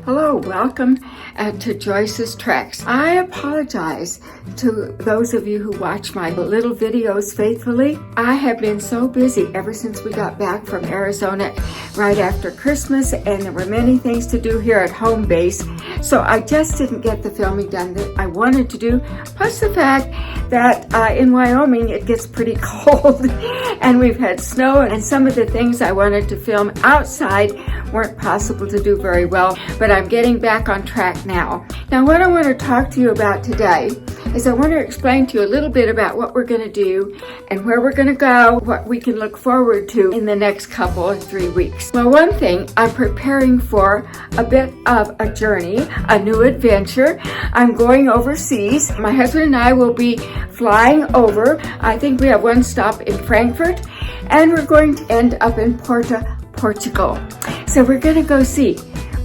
Hello, welcome to Joyce's Treks. I apologize to those of you who watch my little videos faithfully. I have been so busy ever since we got back from Arizona right after Christmas, and there were many things to do here at home base, so I just didn't get the filming done that I wanted to do, plus the fact that in Wyoming it gets pretty cold and we've had snow, and some of the things I wanted to film outside weren't possible to do very well, but I'm getting back on track now. Now, what I want to talk to you about today is I want to explain to you a little bit about what we're going to do and where we're going to go, what we can look forward to in the next couple of 3 weeks. Well, one thing, I'm preparing for a bit of a journey, a new adventure. I'm going overseas. My husband and I will be flying over. I think we have one stop in Frankfurt, and we're going to end up in Portugal. So we're going to go see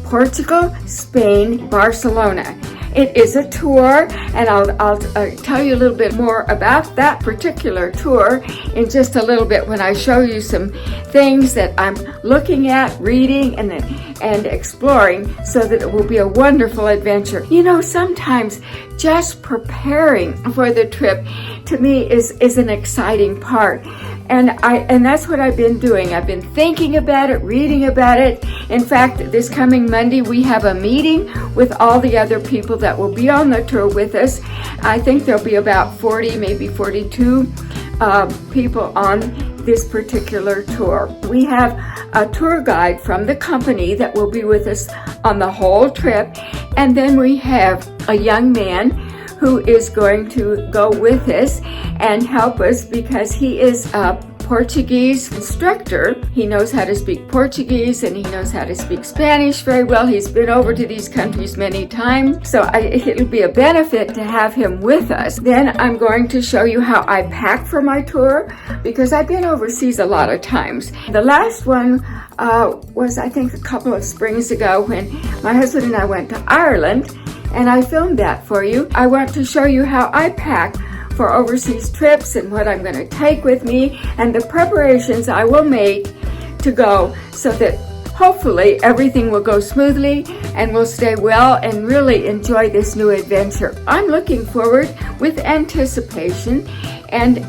Portugal, Spain, Barcelona. It is a tour, and I'll tell you a little bit more about that particular tour in just a little bit when I show you some things that I'm looking at, reading, and exploring, so that it will be a wonderful adventure. You know, sometimes just preparing for the trip to me is an exciting part. And that's what I've been doing. I've been thinking about it, reading about it. In fact, this coming Monday, we have a meeting with all the other people that will be on the tour with us. I think there'll be about 40, maybe 42 people on this particular tour. We have a tour guide from the company that will be with us on the whole trip. And then we have a young man who is going to go with us and help us because he is a Portuguese instructor. He knows how to speak Portuguese and he knows how to speak Spanish very well. He's been over to these countries many times, so it'll be a benefit to have him with us. Then I'm going to show you how I pack for my tour, because I've been overseas a lot of times. The last one was, I think, a couple of springs ago when my husband and I went to Ireland, and I filmed that for you. I want to show you how I pack for overseas trips and what I'm going to take with me and the preparations I will make to go, so that hopefully everything will go smoothly and we'll stay well and really enjoy this new adventure. I'm looking forward with anticipation and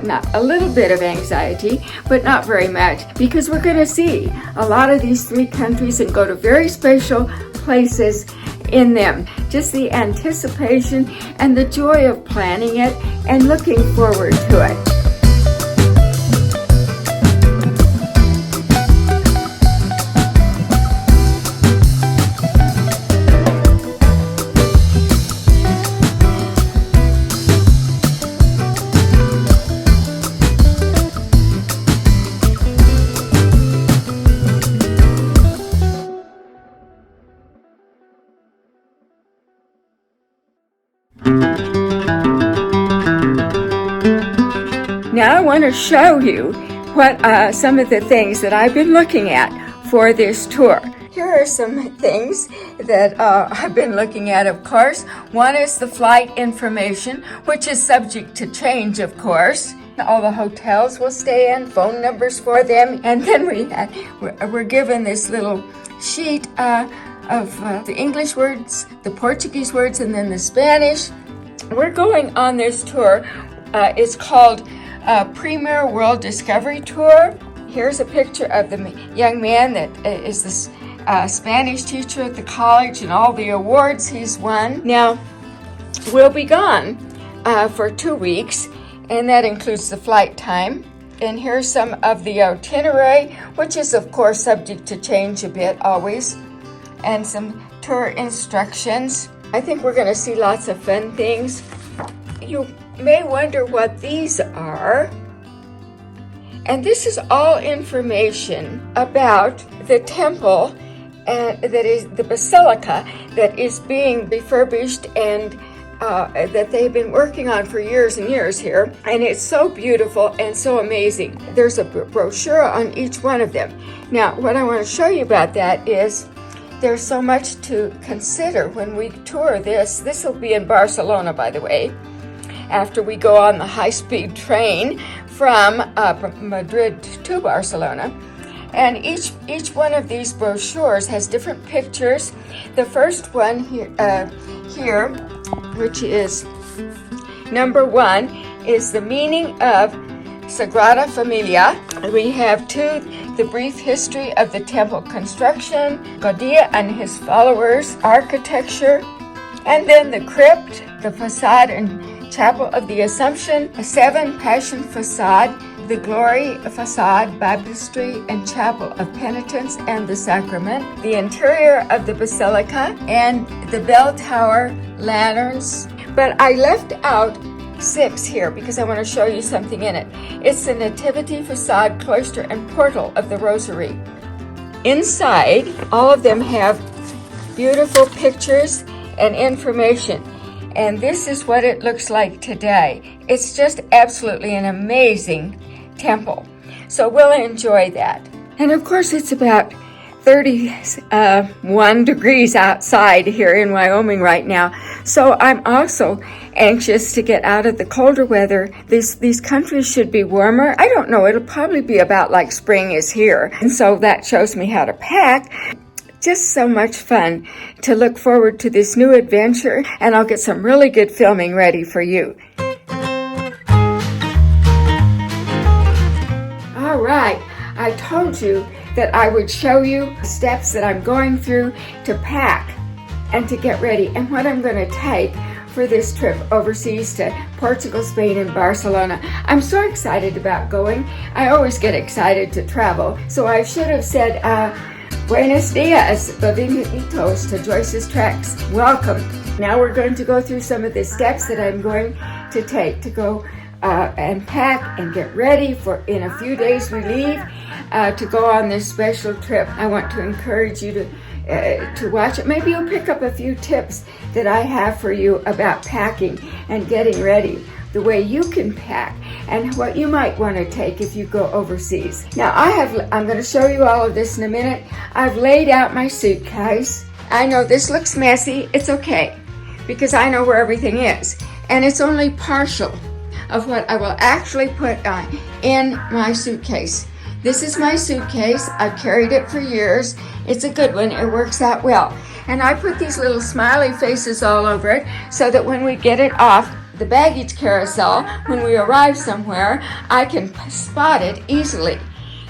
not a little bit of anxiety, but not very much, because we're going to see a lot of these 3 countries and go to very special places in them. Just the anticipation and the joy of planning it and looking forward to it. Now I want to show you what some of the things that I've been looking at for this tour. Here are some things that I've been looking at, of course. One is the flight information, which is subject to change, of course. All the hotels we'll stay in, phone numbers for them, and then we're given this little sheet of the English words, the Portuguese words, and then the Spanish. We're going on this tour. It's called Premier World Discovery Tour. Here's a picture of the young man that is the Spanish teacher at the college and all the awards he's won. Now, we'll be gone for 2 weeks, and that includes the flight time. And here's some of the itinerary, which is, of course, subject to change a bit always, and some tour instructions. I think we're going to see lots of fun things. You may wonder what these are. And this is all information about the temple that is the basilica that is being refurbished and that they've been working on for years and years here. And it's so beautiful and so amazing. There's a brochure on each one of them. Now, what I want to show you about that is there's so much to consider when we tour this. This will be in Barcelona, by the way, after we go on the high-speed train from Madrid to Barcelona. And each one of these brochures has different pictures. The first one here, which is number 1, is the meaning of Sagrada Familia. We have 2, the brief history of the temple construction, Gaudí and his followers, architecture, and then the crypt, the facade and chapel of the Assumption, 7, Passion facade, the Glory facade, baptistry and chapel of penitence and the sacrament, the interior of the basilica, and the bell tower, lanterns. But I left out 6 here because I want to show you something in it. It's the nativity facade, cloister, and portal of the rosary. Inside, all of them have beautiful pictures and information. And this is what it looks like today. It's just absolutely an amazing temple. So we'll enjoy that. And of course, it's about 31 degrees outside here in Wyoming right now. So I'm also anxious to get out of the colder weather. These countries should be warmer. I don't know, it'll probably be about like spring is here. And so that shows me how to pack. Just so much fun to look forward to this new adventure, and I'll get some really good filming ready for you. All right, I told you that I would show you steps that I'm going through to pack and to get ready and what I'm going to take for this trip overseas to Portugal, Spain, and Barcelona. I'm so excited about going. I always get excited to travel, so I should have said, Buenos dias, bienvenidos to Joyce's Treks. Welcome. Now we're going to go through some of the steps that I'm going to take to go and pack and get ready for in a few days we leave to go on this special trip. I want to encourage you to watch it. Maybe you'll pick up a few tips that I have for you about packing and getting ready, the way you can pack and what you might want to take if you go overseas. Now I'm going to show you all of this in a minute. I've laid out my suitcase. I know this looks messy. It's okay because I know where everything is, and it's only partial of what I will actually put in my suitcase. This is my suitcase. I've carried it for years. It's a good one. It works out well. And I put these little smiley faces all over it so that when we get it off the baggage carousel, when we arrive somewhere, I can spot it easily.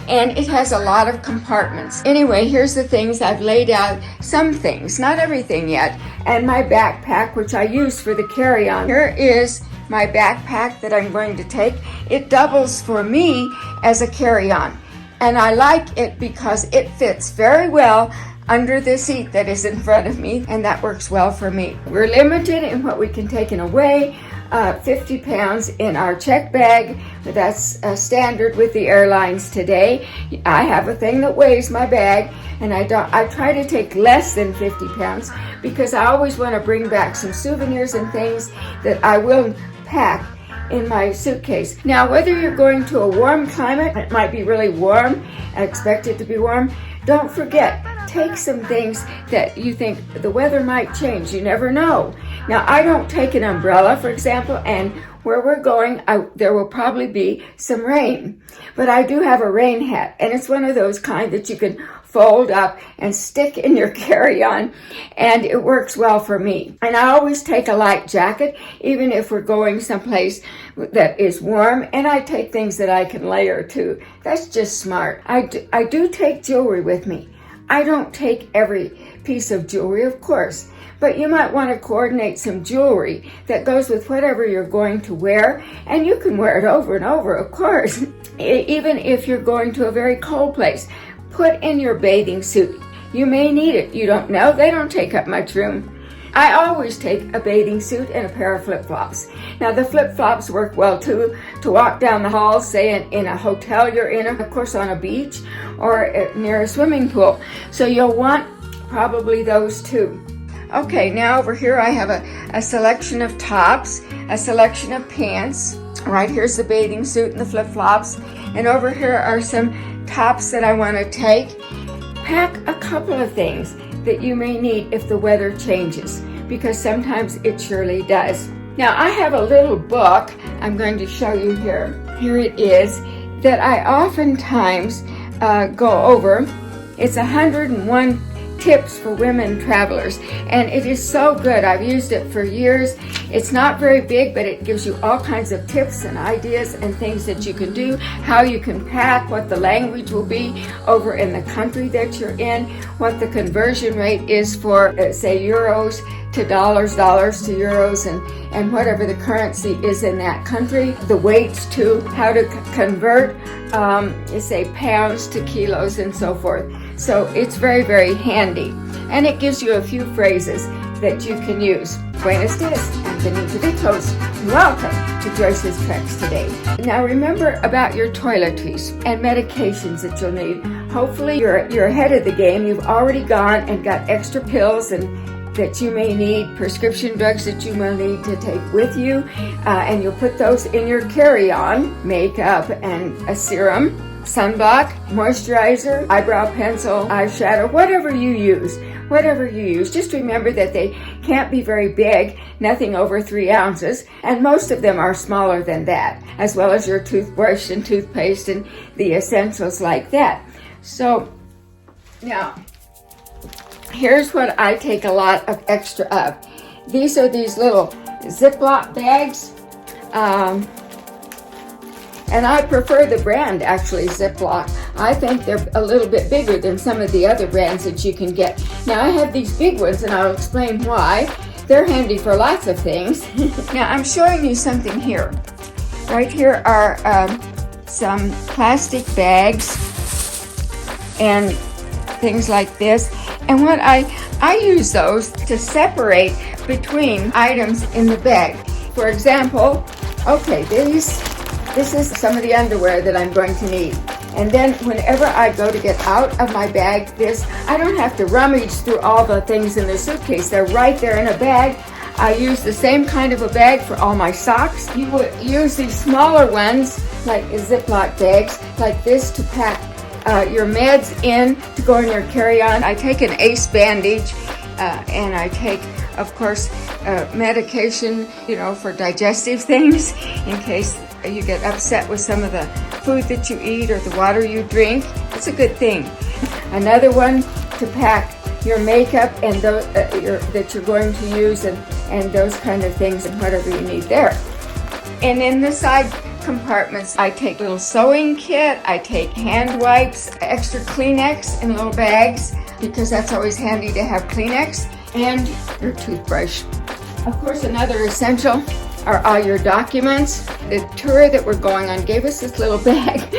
And it has a lot of compartments. Anyway, here's the things I've laid out. Some things, not everything yet. And my backpack, which I use for the carry-on. Here is my backpack that I'm going to take. It doubles for me as a carry-on. And I like it because it fits very well under the seat that is in front of me, and that works well for me. We're limited in what we can take in a way. 50 pounds in our check bag. That's standard with the airlines today. I have a thing that weighs my bag, and I try to take less than 50 pounds because I always want to bring back some souvenirs and things that I will pack in my suitcase. Now, whether you're going to a warm climate, it might be really warm, I expect it to be warm, don't forget, take some things that you think the weather might change. You never know. Now, I don't take an umbrella, for example, and where we're going, there will probably be some rain. But I do have a rain hat, and it's one of those kind that you can fold up and stick in your carry-on, and it works well for me. And I always take a light jacket, even if we're going someplace that is warm, and I take things that I can layer too. That's just smart. I do take jewelry with me. I don't take every piece of jewelry, of course, but you might want to coordinate some jewelry that goes with whatever you're going to wear, and you can wear it over and over, of course, even if you're going to a very cold place. Put in your bathing suit. You may need it. You don't know. They don't take up much room. I always take a bathing suit and a pair of flip-flops. Now, the flip-flops work well, too, to walk down the hall, say in a hotel you're in, of course, on a beach or near a swimming pool. So you'll want probably those, too. Okay, now over here I have a selection of tops, a selection of pants. Right here's the bathing suit and the flip-flops. And over here are some tops that I want to take. Pack a couple of things that you may need if the weather changes, because sometimes it surely does. Now, I have a little book I'm going to show you here. Here it is, that I oftentimes go over. It's 101 tips for women travelers, and it is so good. I've used it for years. It's not very big, but it gives you all kinds of tips and ideas and things that you can do, how you can pack, what the language will be over in the country that you're in, what the conversion rate is for, say, euros to dollars, dollars to euros, and whatever the currency is in that country, the weights too, how to convert, say, pounds to kilos and so forth. So it's very, very handy. And it gives you a few phrases that you can use. Buenos dias, and benito. Welcome to Joyce's Treks today. Now remember about your toiletries and medications that you'll need. Hopefully you're ahead of the game. You've already gone and got extra pills and that you may need, prescription drugs that you will need to take with you, and you'll put those in your carry-on, makeup and a serum, sunblock, moisturizer, eyebrow pencil, eyeshadow, whatever you use. Just remember that they can't be very big, nothing over 3 ounces, and most of them are smaller than that, as well as your toothbrush and toothpaste and the essentials like that. So now, here's what I take a lot of extra of. These are these little Ziploc bags. And I prefer the brand, actually, Ziploc. I think they're a little bit bigger than some of the other brands that you can get. Now, I have these big ones, and I'll explain why. They're handy for lots of things. Now, I'm showing you something here. Right here are some plastic bags and things like this. And what I use those to separate between items in the bag. For example, okay, this is some of the underwear that I'm going to need. And then whenever I go to get out of my bag, I don't have to rummage through all the things in the suitcase. They're right there in a bag. I use the same kind of a bag for all my socks. You would use these smaller ones, like Ziploc bags, like this, to pack your meds in, to go in your carry-on. I take an ACE bandage, and I take, of course, medication, for digestive things in case you get upset with some of the food that you eat or the water you drink. It's a good thing. Another one to pack your makeup and those that you're going to use and those kind of things and whatever you need there. And in the side compartments, I take a little sewing kit, I take hand wipes, extra Kleenex in little bags, because that's always handy to have Kleenex, and your toothbrush. Of course, another essential are all your documents. The tour that we're going on gave us this little bag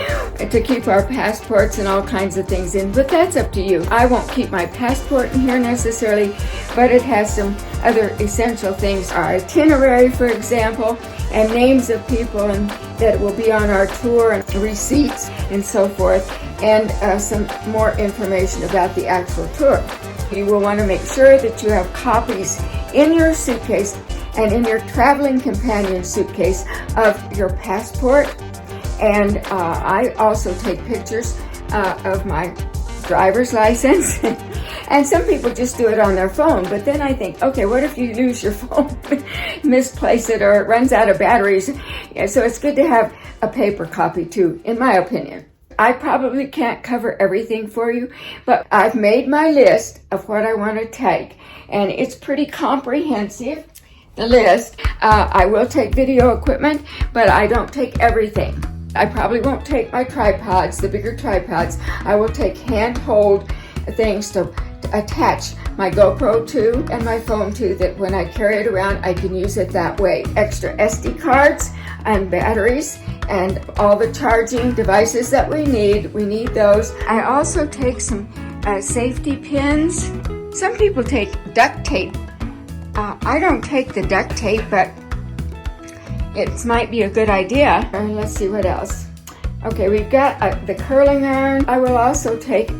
to keep our passports and all kinds of things in, but that's up to you. I won't keep my passport in here necessarily, but it has some other essential things. Our itinerary, for example, and names of people that will be on our tour, and receipts and so forth, and some more information about the actual tour. You will want to make sure that you have copies in your suitcase and in your traveling companion suitcase of your passport. And I also take pictures of my driver's license. And some people just do it on their phone, but then I think, okay, what if you lose your phone, misplace it, or it runs out of batteries? Yeah, so it's good to have a paper copy too, in my opinion. I probably can't cover everything for you, but I've made my list of what I want to take, and it's pretty comprehensive. The list. I will take video equipment, but I don't take everything. I probably won't take my tripods, the bigger tripods. I will take hand-hold things to attach my GoPro to and my phone to, that when I carry it around, I can use it that way. Extra SD cards and batteries and all the charging devices that we need those. I also take some safety pins. Some people take duct tape. I don't take the duct tape, but it might be a good idea. Let's see what else. Okay, we've got the curling iron. I will also take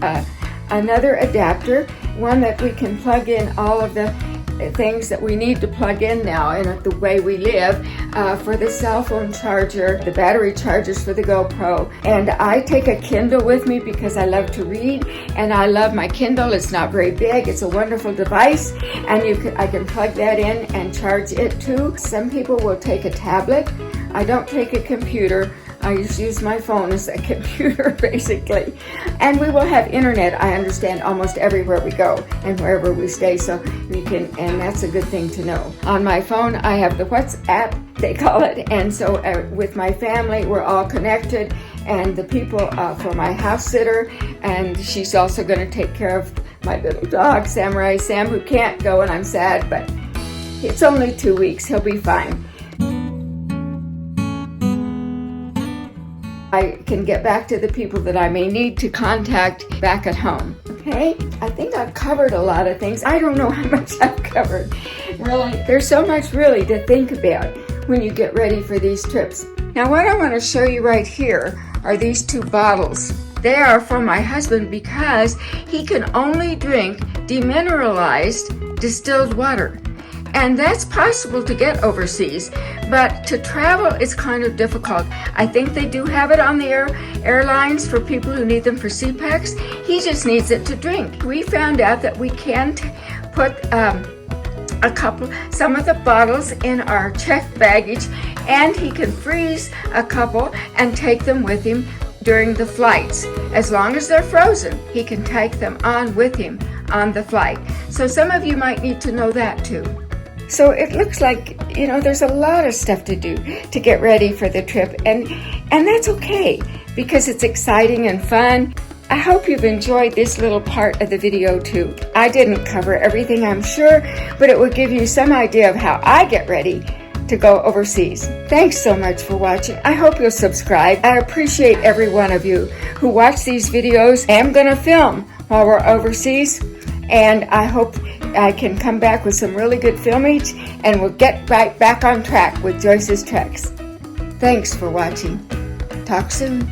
another adapter, one that we can plug in all of the things that we need to plug in now in the way we live, for the cell phone charger, the battery chargers for the GoPro. And I take a Kindle with me because I love to read, and I love my Kindle. It's not very big. It's a wonderful device, and I can plug that in and charge it too. Some people will take a tablet. I don't take a computer. I just use my phone as a computer, basically. And we will have internet, I understand, almost everywhere we go and wherever we stay, so you can, and that's a good thing to know. On my phone, I have the WhatsApp, they call it, and so with my family, we're all connected, and the people for my house sitter, and she's also going to take care of my little dog, Samurai Sam, who can't go, and I'm sad, but it's only 2 weeks. He'll be fine. I can get back to the people that I may need to contact back at home. Okay? I think I've covered a lot of things. I don't know how much I've covered. Really, there's so much really to think about when you get ready for these trips. Now, what I want to show you right here are these 2 bottles. They are for my husband because he can only drink demineralized distilled water. And that's possible to get overseas, but to travel is kind of difficult. I think they do have it on the airlines for people who need them for CPACs. He just needs it to drink. We found out that we can put some of the bottles in our checked baggage, and he can freeze a couple and take them with him during the flights. As long as they're frozen, he can take them on with him on the flight. So some of you might need to know that too. So it looks like, there's a lot of stuff to do to get ready for the trip, and that's okay because it's exciting and fun. I hope you've enjoyed this little part of the video too. I didn't cover everything, I'm sure, but it will give you some idea of how I get ready to go overseas. Thanks so much for watching. I hope you'll subscribe. I appreciate every one of you who watch these videos. I am going to film while we're overseas, and I hope I can come back with some really good filmage, and we'll get right back on track with Joyce's Treks. Thanks for watching. Talk soon.